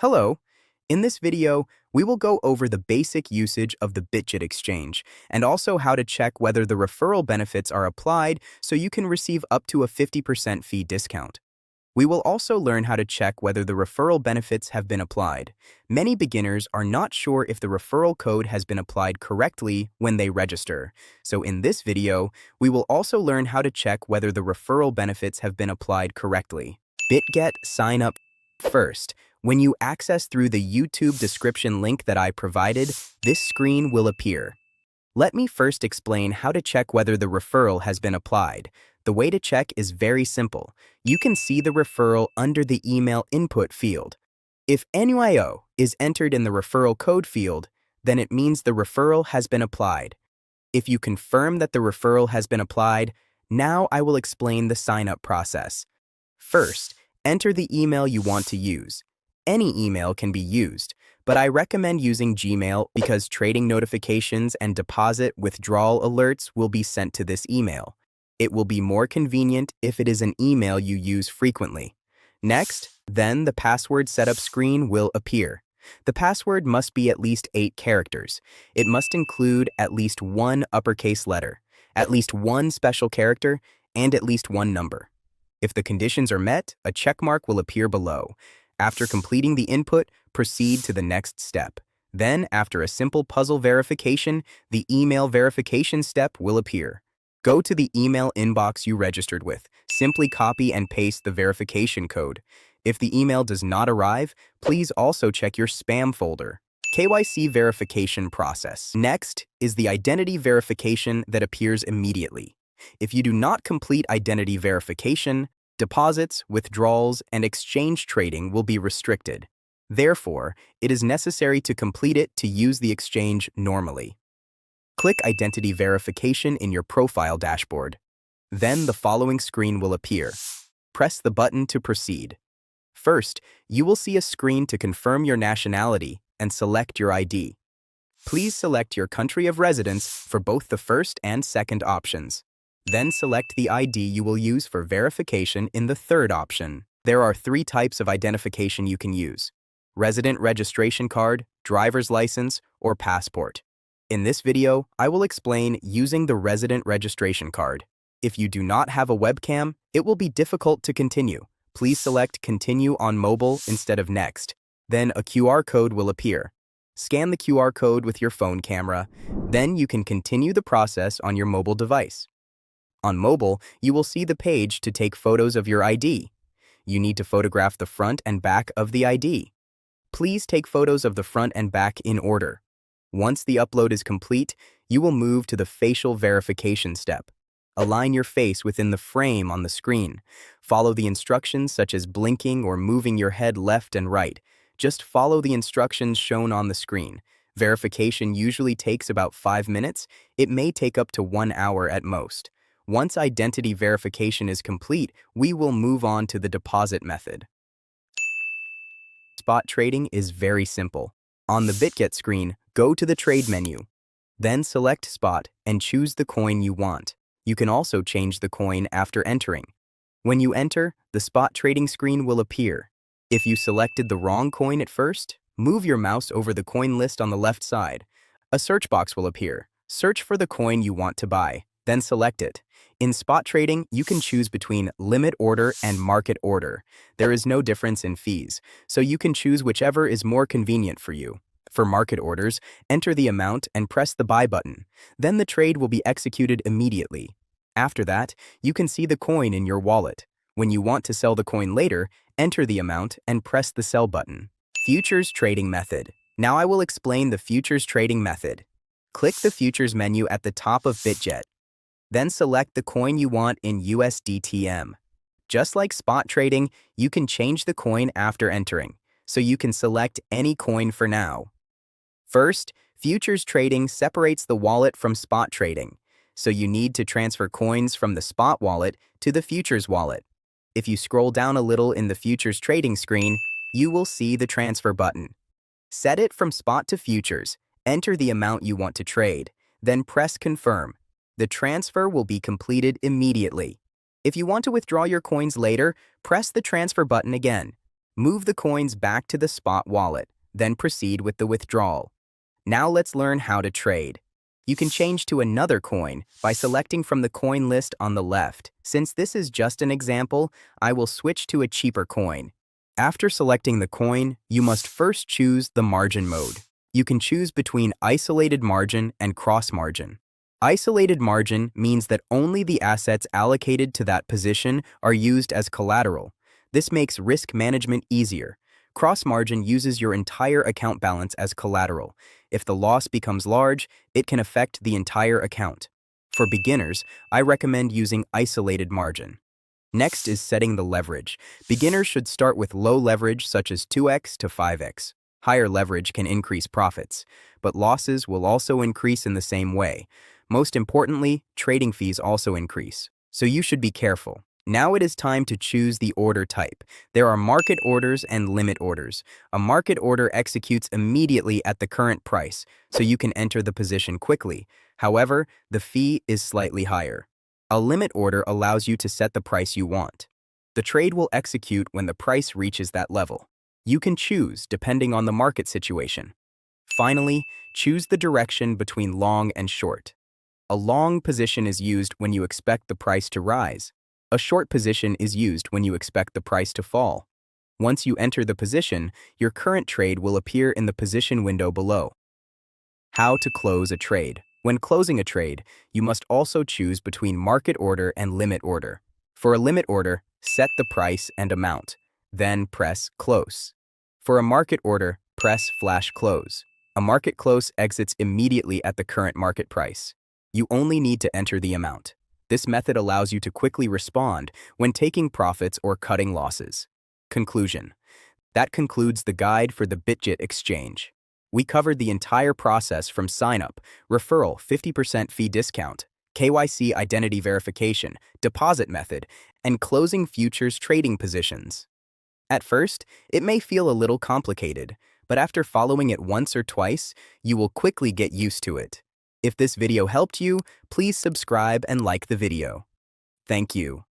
Hello. In this video, we will go over the basic usage of the Bitget exchange and also how to check whether the referral benefits are applied so you can receive up to a 50% fee discount. We will also learn how to check whether the referral benefits have been applied. Many beginners are not sure if the referral code has been applied correctly when they register. So in this video, we will also learn how to check whether the referral benefits have been applied correctly. Bitget sign up first. When you access through the YouTube description link that I provided, this screen will appear. Let me first explain how to check whether the referral has been applied. The way to check is very simple. You can see the referral under the email input field. If NYO is entered in the referral code field, then it means the referral has been applied. If you confirm that the referral has been applied, now I will explain the sign-up process. First, enter the email you want to use. Any email can be used, but I recommend using Gmail because trading notifications and deposit withdrawal alerts will be sent to this email. It will be more convenient if it is an email you use frequently. Next, then the password setup screen will appear. The password must be at least 8 characters. It must include at least one uppercase letter, at least one special character, and at least one number. If the conditions are met, a check mark will appear below. After completing the input, proceed to the next step. Then, after a simple puzzle verification, the email verification step will appear. Go to the email inbox you registered with. Simply copy and paste the verification code. If the email does not arrive, please also check your spam folder. KYC verification process. Next is the identity verification that appears immediately. If you do not complete identity verification, deposits, withdrawals, and exchange trading will be restricted. Therefore, it is necessary to complete it to use the exchange normally. Click Identity Verification in your profile dashboard. Then the following screen will appear. Press the button to proceed. First, you will see a screen to confirm your nationality and select your ID. Please select your country of residence for both the first and second options. Then select the ID you will use for verification in the third option. There are 3 types of identification you can use: resident registration card, driver's license, or passport. In this video, I will explain using the resident registration card. If you do not have a webcam, it will be difficult to continue. Please select Continue on Mobile instead of Next. Then a QR code will appear. Scan the QR code with your phone camera. Then you can continue the process on your mobile device. On mobile, you will see the page to take photos of your ID. You need to photograph the front and back of the ID. Please take photos of the front and back in order. Once the upload is complete, you will move to the facial verification step. Align your face within the frame on the screen. Follow the instructions such as blinking or moving your head left and right. Just follow the instructions shown on the screen. Verification usually takes about 5 minutes. It may take up to 1 hour at most. Once identity verification is complete, we will move on to the deposit method. Spot trading is very simple. On the Bitget screen, go to the Trade menu. Then select Spot and choose the coin you want. You can also change the coin after entering. When you enter, the spot trading screen will appear. If you selected the wrong coin at first, move your mouse over the coin list on the left side. A search box will appear. Search for the coin you want to buy, then select it. In spot trading, you can choose between limit order and market order. There is no difference in fees, so you can choose whichever is more convenient for you. For market orders, enter the amount and press the buy button. Then the trade will be executed immediately. After that, you can see the coin in your wallet. When you want to sell the coin later, enter the amount and press the sell button. Futures trading method. Now I will explain the futures trading method. Click the futures menu at the top of Bitget. Then select the coin you want in USDTM. Just like spot trading, you can change the coin after entering, so you can select any coin for now. First, futures trading separates the wallet from spot trading, so you need to transfer coins from the spot wallet to the futures wallet. If you scroll down a little in the futures trading screen, you will see the transfer button. Set it from spot to futures, enter the amount you want to trade, then press confirm. The transfer will be completed immediately. If you want to withdraw your coins later, press the transfer button again. Move the coins back to the spot wallet, then proceed with the withdrawal. Now let's learn how to trade. You can change to another coin by selecting from the coin list on the left. Since this is just an example, I will switch to a cheaper coin. After selecting the coin, you must first choose the margin mode. You can choose between isolated margin and cross margin. Isolated margin means that only the assets allocated to that position are used as collateral. This makes risk management easier. Cross margin uses your entire account balance as collateral. If the loss becomes large, it can affect the entire account. For beginners, I recommend using isolated margin. Next is setting the leverage. Beginners should start with low leverage such as 2x to 5x. Higher leverage can increase profits, but losses will also increase in the same way. Most importantly, trading fees also increase, so you should be careful. Now it is time to choose the order type. There are market orders and limit orders. A market order executes immediately at the current price, so you can enter the position quickly. However, the fee is slightly higher. A limit order allows you to set the price you want. The trade will execute when the price reaches that level. You can choose depending on the market situation. Finally, choose the direction between long and short. A long position is used when you expect the price to rise. A short position is used when you expect the price to fall. Once you enter the position, your current trade will appear in the position window below. How to close a trade. When closing a trade, you must also choose between market order and limit order. For a limit order, set the price and amount, then press Close. For a market order, press Flash Close. A market close exits immediately at the current market price. You only need to enter the amount. This method allows you to quickly respond when taking profits or cutting losses. Conclusion. That concludes the guide for the Bitget exchange. We covered the entire process from sign-up, referral 50% fee discount, KYC identity verification, deposit method, and closing futures trading positions. At first, it may feel a little complicated, but after following it once or twice, you will quickly get used to it. If this video helped you, please subscribe and like the video. Thank you.